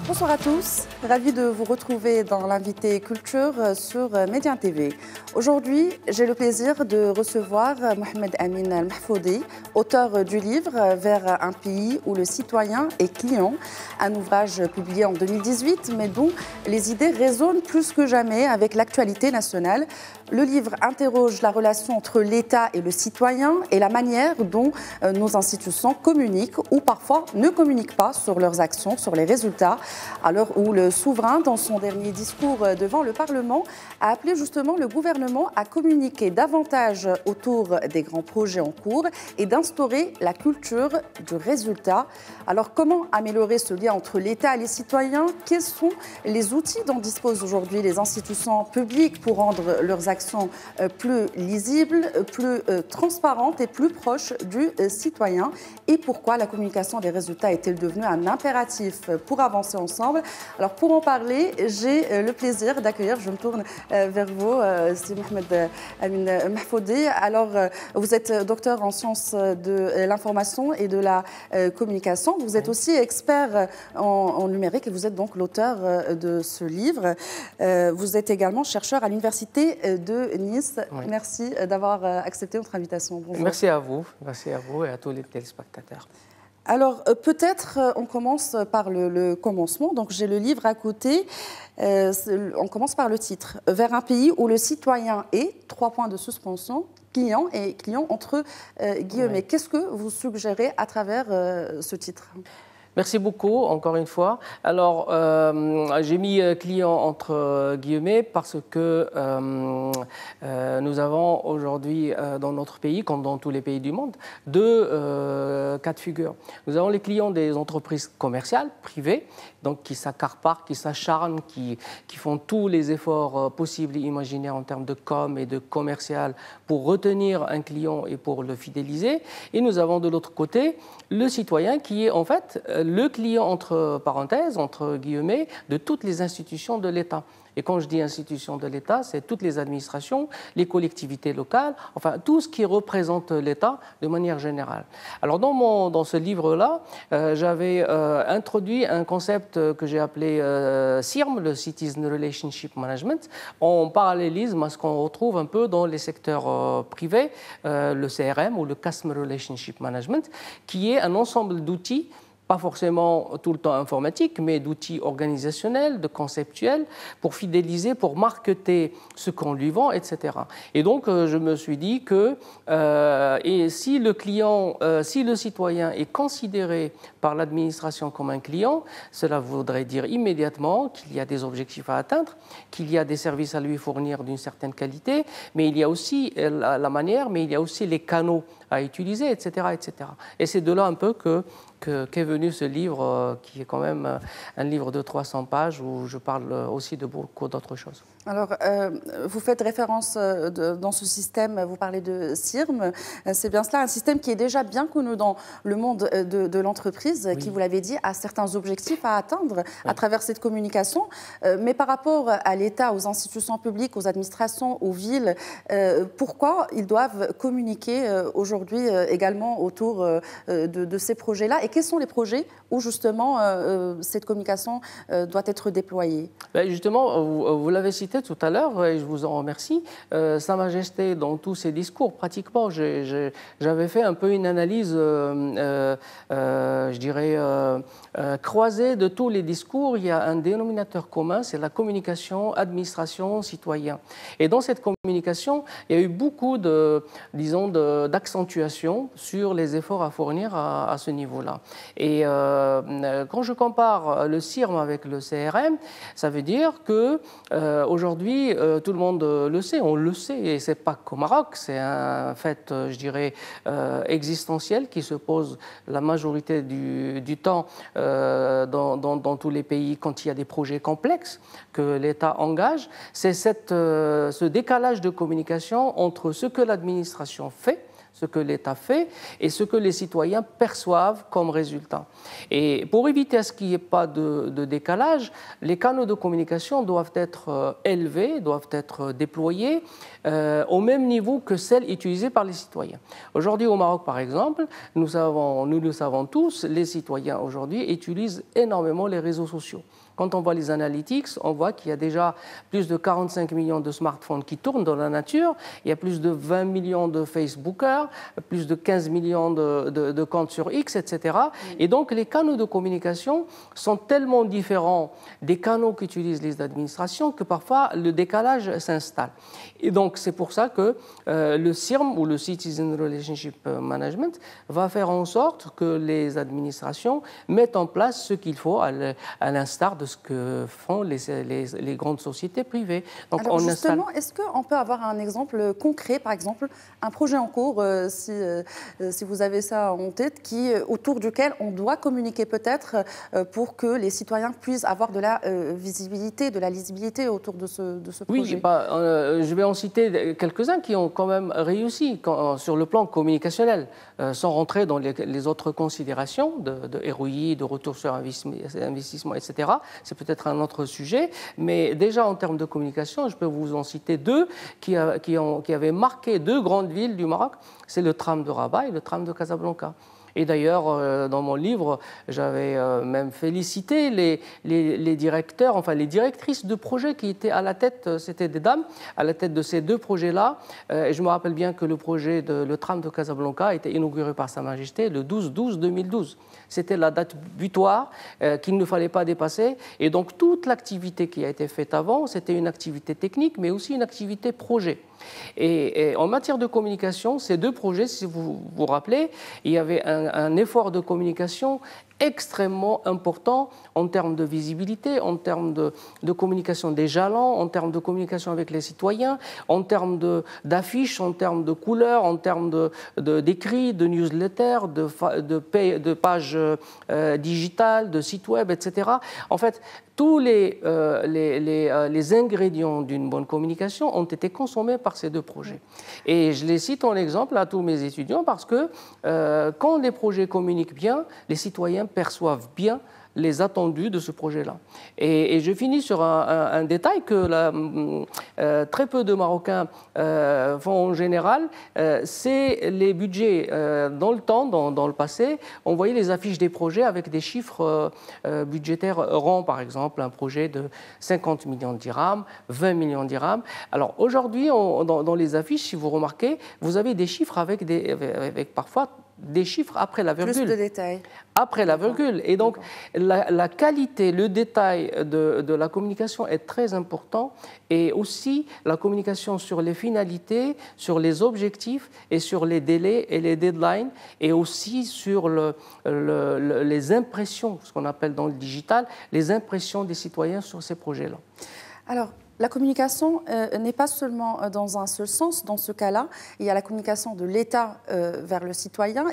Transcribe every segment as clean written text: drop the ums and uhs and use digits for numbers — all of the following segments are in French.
Bonsoir à tous, ravi de vous retrouver dans l'invité culture sur Média TV. Aujourd'hui, j'ai le plaisir de recevoir Mohamed Amin Al-Mahfoudi, auteur du livre Vers un pays où le citoyen est client, un ouvrage publié en 2018 mais dont les idées résonnent plus que jamais avec l'actualité nationale. Le livre interroge la relation entre l'État et le citoyen et la manière dont nos institutions communiquent ou parfois ne communiquent pas sur leurs actions, sur les résultats. À l'heure où le souverain, dans son dernier discours devant le Parlement, a appelé justement le gouvernement à communiquer davantage autour des grands projets en cours et d'instaurer la culture du résultat. Alors comment améliorer ce lien entre l'État et les citoyens? Quels sont les outils dont disposent aujourd'hui les institutions publiques pour rendre leurs actions plus lisibles, plus transparentes et plus proches du citoyen? Et pourquoi la communication des résultats est-elle devenue un impératif pour avancer ensemble? Alors pour en parler, j'ai le plaisir d'accueillir, je me tourne vers vous, c'est Mohamed Amin Mahfoudi. Alors vous êtes docteur en sciences de l'information et de la communication. Vous êtes aussi expert en numérique et vous êtes donc l'auteur de ce livre. Vous êtes également chercheur à l'université de Nice. Oui. Merci d'avoir accepté notre invitation. Bonjour. Merci à vous et à tous les téléspectateurs. Alors, peut-être on commence par le commencement. Donc, j'ai le livre à côté. On commence par le titre. Vers un pays où le citoyen est, 3 points de suspension, client et client entre guillemets. Oui. Qu'est-ce que vous suggérez à travers ce titre ? Merci beaucoup, encore une fois. Alors, j'ai mis client entre guillemets parce que nous avons aujourd'hui dans notre pays, comme dans tous les pays du monde, deux cas de figure. Nous avons les clients des entreprises commerciales, privées, donc qui s'accaparent, qui s'acharnent, qui font tous les efforts possibles et imaginaires en termes de com et de commercial pour retenir un client et pour le fidéliser. Et nous avons de l'autre côté le citoyen qui est en fait le client, entre parenthèses, entre guillemets, de toutes les institutions de l'État. Et quand je dis institutions de l'État, c'est toutes les administrations, les collectivités locales, enfin tout ce qui représente l'État de manière générale. Alors dans ce livre-là, j'avais introduit un concept que j'ai appelé CIRM, le Citizen Relationship Management, en parallélisme à ce qu'on retrouve un peu dans les secteurs privés, le CRM ou le Customer Relationship Management, qui est un ensemble d'outils, pas forcément tout le temps informatique, mais d'outils organisationnels, de conceptuels, pour fidéliser, pour marketer ce qu'on lui vend, etc. Et donc, je me suis dit que et si le client, si le citoyen est considéré par l'administration comme un client, cela voudrait dire immédiatement qu'il y a des objectifs à atteindre, qu'il y a des services à lui fournir d'une certaine qualité, mais il y a aussi la manière, mais il y a aussi les canaux à utiliser, etc., etc. Et c'est de là un peu qu'est venu ce livre, qui est quand même un livre de 300 pages où je parle aussi de beaucoup d'autres choses. Alors, vous faites référence dans ce système, vous parlez de CIRM, c'est bien cela, un système qui est déjà bien connu dans le monde de l'entreprise, oui, qui, vous l'avez dit, a certains objectifs à atteindre, oui, à travers cette communication. Mais par rapport à l'État, aux institutions publiques, aux administrations, aux villes, pourquoi ils doivent communiquer aujourd'hui également autour de ces projets-là? Et quels sont les projets où justement cette communication doit être déployée? Ben justement, vous l'avez cité tout à l'heure, et je vous en remercie. Sa Majesté, dans tous ses discours, pratiquement, j'avais fait un peu une analyse, je dirais, croisée de tous les discours. Il y a un dénominateur commun, c'est la communication administration-citoyen. Et dans cette communication, il y a eu beaucoup d'accentuation sur les efforts à fournir à ce niveau-là. Et quand je compare le CIRM avec le CRM, ça veut dire que aujourd'hui, tout le monde le sait, on le sait, et c'est pas qu'au Maroc, c'est un fait, je dirais, existentiel qui se pose la majorité du temps dans tous les pays quand il y a des projets complexes que l'État engage. C'est ce décalage de communication entre ce que l'administration fait, ce que l'État fait et ce que les citoyens perçoivent comme résultat. Et pour éviter à ce qu'il n'y ait pas de décalage, les canaux de communication doivent être élevés, doivent être déployés au même niveau que celles utilisées par les citoyens. Aujourd'hui au Maroc, par exemple, nous le savons tous, les citoyens aujourd'hui utilisent énormément les réseaux sociaux. Quand on voit les analytics, on voit qu'il y a déjà plus de 45 millions de smartphones qui tournent dans la nature, il y a plus de 20 millions de Facebookers, plus de 15 millions de comptes sur X, etc. Et donc les canaux de communication sont tellement différents des canaux qu'utilisent les administrations que parfois le décalage s'installe. Et donc c'est pour ça que le CIRM ou le Citizen Relationship Management va faire en sorte que les administrations mettent en place ce qu'il faut à l'instar de ce que font les grandes sociétés privées. Donc, alors justement, est-ce qu'on peut avoir un exemple concret, par exemple, un projet en cours, si vous avez ça en tête, autour duquel on doit communiquer peut-être pour que les citoyens puissent avoir de la visibilité, de la lisibilité autour de ce projet? Oui, je vais en citer quelques-uns qui ont quand même réussi sur le plan communicationnel, sans rentrer dans les autres considérations de ROI, de retour sur investissement, etc. C'est peut-être un autre sujet, mais déjà en termes de communication, je peux vous en citer deux qui avaient marqué deux grandes villes du Maroc, c'est le tram de Rabat et le tram de Casablanca. Et d'ailleurs, dans mon livre, j'avais même félicité les directeurs, enfin les directrices de projets qui étaient à la tête, c'était des dames, à la tête de ces deux projets-là. Et je me rappelle bien que le tram de Casablanca a été inauguré par Sa Majesté le 12-12-2012. C'était la date butoir qu'il ne fallait pas dépasser. Et donc toute l'activité qui a été faite avant, c'était une activité technique, mais aussi une activité projet. Et en matière de communication, ces deux projets, si vous vous rappelez, il y avait un effort de communication extrêmement important en termes de visibilité, en termes de communication des jalons, en termes de communication avec les citoyens, en termes d'affiches, en termes de couleurs, en termes d'écrits, de newsletters, de pages digitales, de sites web, etc. En fait, tous les ingrédients d'une bonne communication ont été consommés par ces deux projets. Et je les cite en exemple à tous mes étudiants parce que quand les projets communiquent bien, les citoyens perçoivent bien les attendus de ce projet-là. Et je finis sur un détail que très peu de Marocains font en général, c'est les budgets. Dans le temps, dans le passé, on voyait les affiches des projets avec des chiffres budgétaires ronds, par exemple, un projet de 50 millions de dirhams, 20 millions de dirhams. Alors aujourd'hui, dans les affiches, si vous remarquez, vous avez des chiffres avec parfois des chiffres après la virgule. Plus de détails. Après la virgule. Et donc, la qualité, le détail de la communication est très important, et aussi la communication sur les finalités, sur les objectifs et sur les délais et les deadlines, et aussi sur les impressions, ce qu'on appelle dans le digital, les impressions des citoyens sur ces projets-là. Alors, la communication n'est pas seulement dans un seul sens. Dans ce cas-là, il y a la communication de l'État vers le citoyen,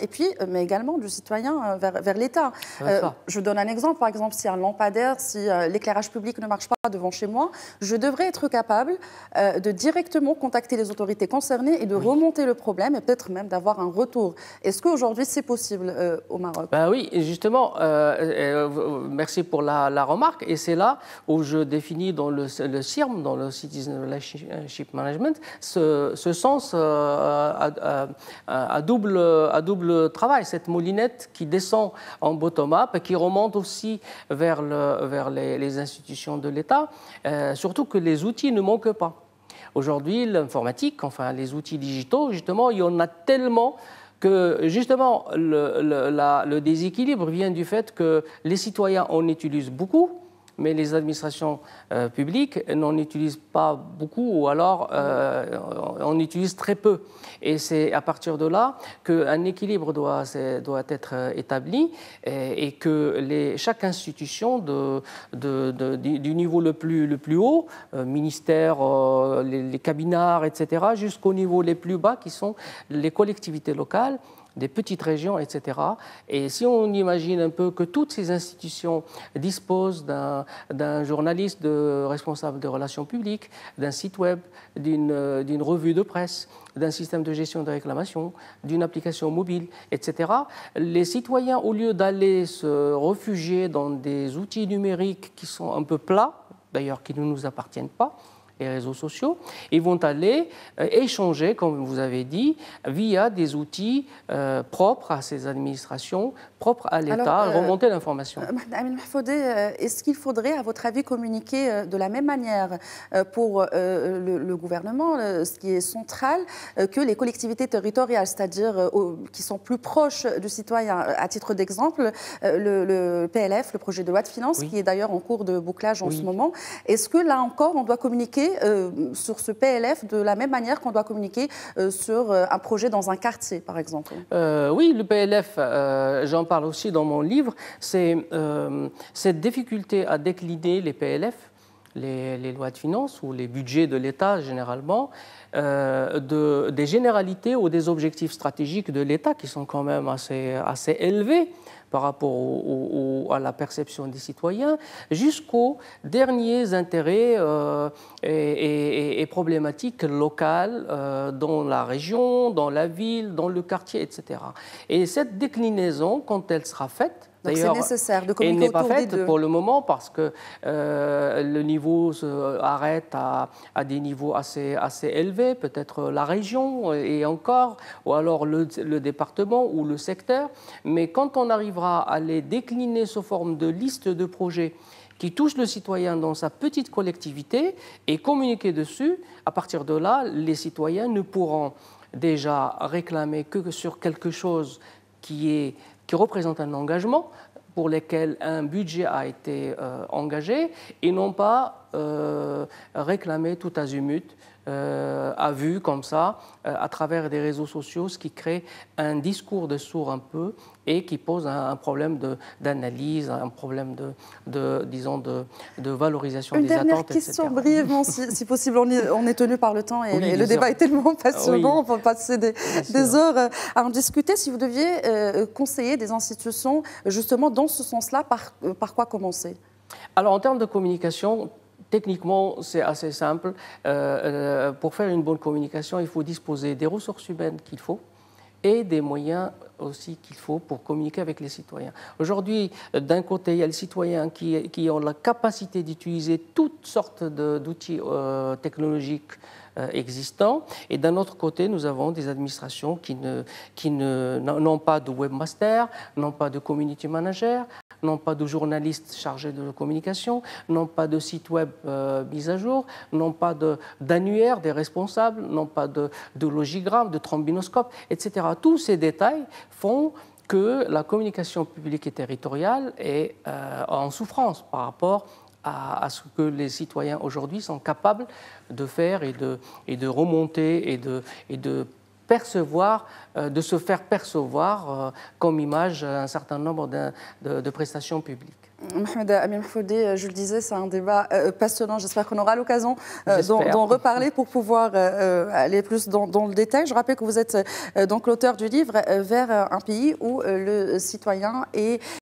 mais également du citoyen vers l'État. Je donne un exemple. Par exemple, si un lampadaire, si l'éclairage public ne marche pas devant chez moi, je devrais être capable de directement contacter les autorités concernées et de remonter le problème et peut-être même d'avoir un retour. Est-ce qu'aujourd'hui, c'est possible au Maroc? Oui, justement, merci pour la remarque. Et c'est là où je définis dans le CIRM, dans le Citizen Relationship Management, ce sens à double travail, cette moulinette qui descend en bottom-up et qui remonte aussi vers les institutions de l'État, surtout que les outils ne manquent pas. Aujourd'hui, l'informatique, enfin les outils digitaux, justement, il y en a tellement que justement le déséquilibre vient du fait que les citoyens en utilisent beaucoup, mais les administrations publiques n'en utilisent pas beaucoup, ou alors on utilise très peu. Et c'est à partir de là qu'un équilibre doit être établi, et que chaque institution du niveau le plus haut, ministère, les cabinets, etc., jusqu'au niveau les plus bas qui sont les collectivités locales, des petites régions, etc. Et si on imagine un peu que toutes ces institutions disposent d'un journaliste responsable de relations publiques, d'un site web, d'une revue de presse, d'un système de gestion de réclamation, d'une application mobile, etc., les citoyens, au lieu d'aller se réfugier dans des outils numériques qui sont un peu plats, d'ailleurs qui ne nous appartiennent pas, les réseaux sociaux, ils vont aller échanger, comme vous avez dit, via des outils propres à ces administrations, propres à l'État, remonter l'information. Amin Mahfoudi, est-ce qu'il faudrait, à votre avis, communiquer de la même manière pour le gouvernement, ce qui est central, que les collectivités territoriales, c'est-à-dire qui sont plus proches du citoyen? À titre d'exemple, le PLF, le projet de loi de finances, qui est d'ailleurs en cours de bouclage en ce moment, est-ce que là encore, on doit communiquer sur ce PLF de la même manière qu'on doit communiquer sur un projet dans un quartier, par exemple? Oui, le PLF, j'en parle aussi dans mon livre, c'est cette difficulté à décliner les PLF, les lois de finances ou les budgets de l'État généralement, des généralités ou des objectifs stratégiques de l'État qui sont quand même assez élevés par rapport à la perception des citoyens, jusqu'aux derniers intérêts et problématiques locales dans la région, dans la ville, dans le quartier, etc. Et cette déclinaison, quand elle sera faite, d'ailleurs, elle n'est pas faite pour le moment parce que le niveau arrête à des niveaux assez élevés, peut-être la région et encore, ou alors le département ou le secteur. Mais quand on arrivera à les décliner sous forme de liste de projets qui touchent le citoyen dans sa petite collectivité et communiquer dessus, à partir de là, les citoyens ne pourront déjà réclamer que sur quelque chose qui représente un engagement pour lequel un budget a été engagé et non pas réclamer tout azimut à vue comme ça à travers des réseaux sociaux, ce qui crée un discours de sourd un peu et qui pose un problème d'analyse, un problème de valorisation des attentes, etc. Une dernière question brièvement, si possible, on est tenu par le temps et le débat est tellement passionnant, on peut passer des heures à en discuter. Si vous deviez conseiller des institutions justement dans ce sens-là, par quoi commencer? Alors en termes de communication, techniquement, c'est assez simple. Pour faire une bonne communication, il faut disposer des ressources humaines qu'il faut et des moyens aussi qu'il faut pour communiquer avec les citoyens. Aujourd'hui, d'un côté, il y a les citoyens qui ont la capacité d'utiliser toutes sortes d'outils technologiques existants, et d'un autre côté, nous avons des administrations qui n'ont pas de webmaster, n'ont pas de community manager, n'ont pas de journalistes chargés de communication, n'ont pas de site web mis à jour, n'ont pas d'annuaire des responsables, n'ont pas de logigramme, de trombinoscope, etc. Tous ces détails font que la communication publique et territoriale est en souffrance par rapport à ce que les citoyens aujourd'hui sont capables de faire et de remonter et de percevoir, de se faire percevoir comme image un certain nombre de prestations publiques. Mohamed Amin Mahfoudi, je le disais, c'est un débat passionnant. J'espère qu'on aura l'occasion d'en reparler pour pouvoir aller plus dans le détail. Je rappelle que vous êtes donc l'auteur du livre Vers un pays où le citoyen est